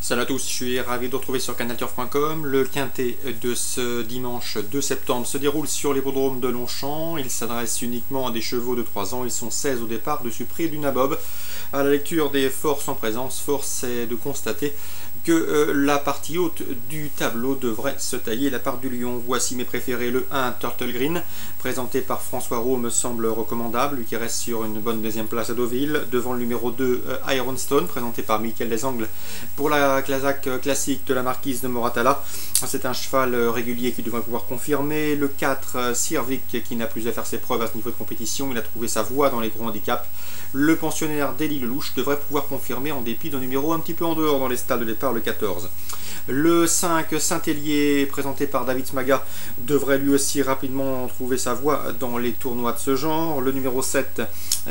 Salut à tous, je suis ravi de vous retrouver sur canalturf.com. Le quintet de ce dimanche 2 septembre se déroule sur l'hippodrome de Longchamp. Il s'adresse uniquement à des chevaux de 3 ans. Ils sont 16 au départ de Supri du Nabob. À la lecture des forces en présence, force est de constater que la partie haute du tableau devrait se tailler la part du lion. Voici mes préférés. Le 1, Turtle Green, présenté par François Rowe, me semble recommandable, lui qui reste sur une bonne deuxième place à Deauville. Devant le numéro 2, Ironstone, présenté par Michael Desangles pour la Clasac classique de la marquise de Moratala. C'est un cheval régulier qui devrait pouvoir confirmer. Le 4, Sirvik, qui n'a plus à faire ses preuves à ce niveau de compétition. Il a trouvé sa voie dans les gros handicaps. Le pensionnaire d'Élie Lelouch devrait pouvoir confirmer en dépit d'un numéro un petit peu en dehors dans les stades de départ, le 14. Le 5, Saint-Hélier, présenté par David Smaga, devrait lui aussi rapidement trouver sa voie dans les tournois de ce genre. Le numéro 7,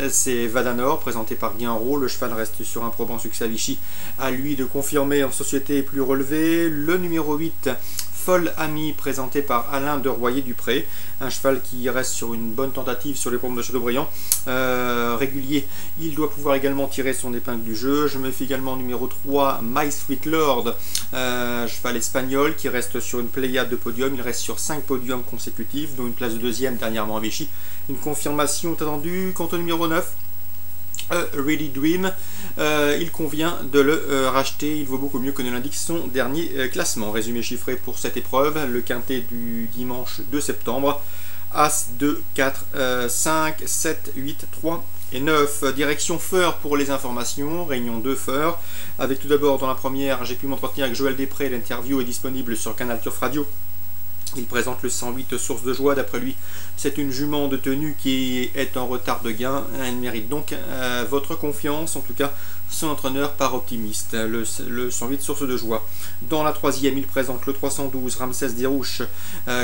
c'est Vadanor, présenté par Guinro. Le cheval reste sur un probant succès à Vichy. À lui de confirmer en société plus relevée. Le numéro 8, Folle Ami, présenté par Alain de Royer-Dupré, un cheval qui reste sur une bonne tentative sur les pommes de Châteaubriand, régulier. Il doit pouvoir également tirer son épingle du jeu. Je me fais également numéro 3, My Sweet Lord, cheval espagnol qui reste sur une pléiade de podium. Il reste sur 5 podiums consécutifs, dont une place de deuxième dernièrement à Vichy. Une confirmation attendue quant au numéro 9. Really Dream, il convient de le racheter, il vaut beaucoup mieux que ne l'indique son dernier classement. Résumé chiffré pour cette épreuve, le quintet du dimanche 2 septembre, As 2, 4, 5, 7, 8, 3 et 9. Direction Feur pour les informations, réunion 2 Feur, avec tout d'abord dans la première, j'ai pu m'entretenir avec Joël Després, l'interview est disponible sur Canal Turf Radio. Il présente le 108 Source de Joie. D'après lui, c'est une jument de tenue qui est en retard de gain. Elle mérite donc votre confiance. En tout cas, son entraîneur part optimiste. Le 108 Source de Joie. Dans la troisième, il présente le 312 Ramsès Desrouches,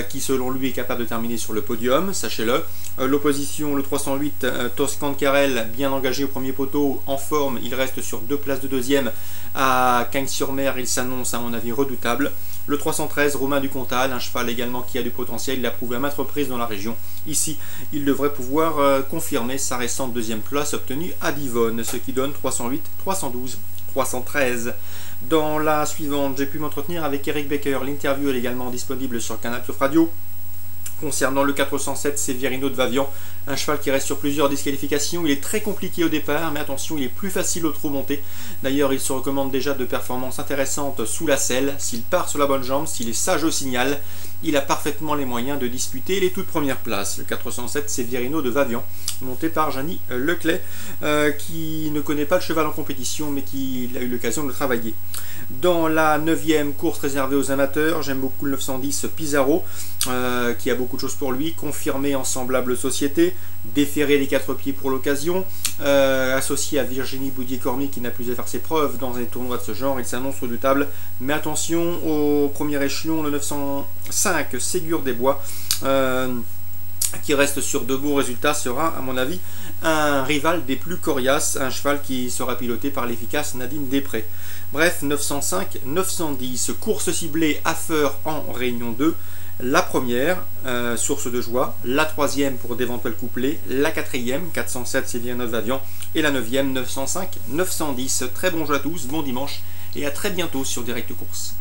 qui selon lui est capable de terminer sur le podium, sachez-le. L'opposition, le 308 Toscan Carrel, bien engagé au premier poteau, en forme. Il reste sur 2 places de deuxième. À Cagnes-sur-Mer, il s'annonce à mon avis redoutable. Le 313 Romain du Comtal, un cheval également qui a du potentiel, il l'a prouvé à maintes reprises dans la région. Ici, il devrait pouvoir confirmer sa récente deuxième place obtenue à Divonne, ce qui donne 308, 312, 313. Dans la suivante, j'ai pu m'entretenir avec Eric Baker. L'interview est également disponible sur Canal Turf Radio. Concernant le 407, Severino de Vavian, un cheval qui reste sur plusieurs disqualifications. Il est très compliqué au départ, mais attention, il est plus facile au trot monté. D'ailleurs, il se recommande déjà de performances intéressantes sous la selle. S'il part sur la bonne jambe, s'il est sage au signal, il a parfaitement les moyens de disputer les toutes premières places. Le 407, Severino de Vavian, monté par Jany Leclay, qui ne connaît pas le cheval en compétition, mais qui a eu l'occasion de le travailler. Dans la 9e course réservée aux amateurs, j'aime beaucoup le 910 Pizarro, qui a beaucoup de choses pour lui, confirmé en semblable société, déféré les 4 pieds pour l'occasion, associé à Virginie Boudier-Cormier qui n'a plus à faire ses preuves dans un tournoi de ce genre, il s'annonce redoutable, mais attention au premier échelon, le 905 Ségur des Bois, qui reste sur de bons résultats, sera à mon avis un rival des plus coriaces, un cheval qui sera piloté par l'efficace Nadine Després. Bref, 905, 910, course ciblée à Feur en réunion 2, la première, Source de Joie, la troisième pour d'éventuels couplets, la quatrième, 407 Severino de Vavian, et la 9e, 905, 910. Très bon jeu à tous, bon dimanche, et à très bientôt sur Direct Course.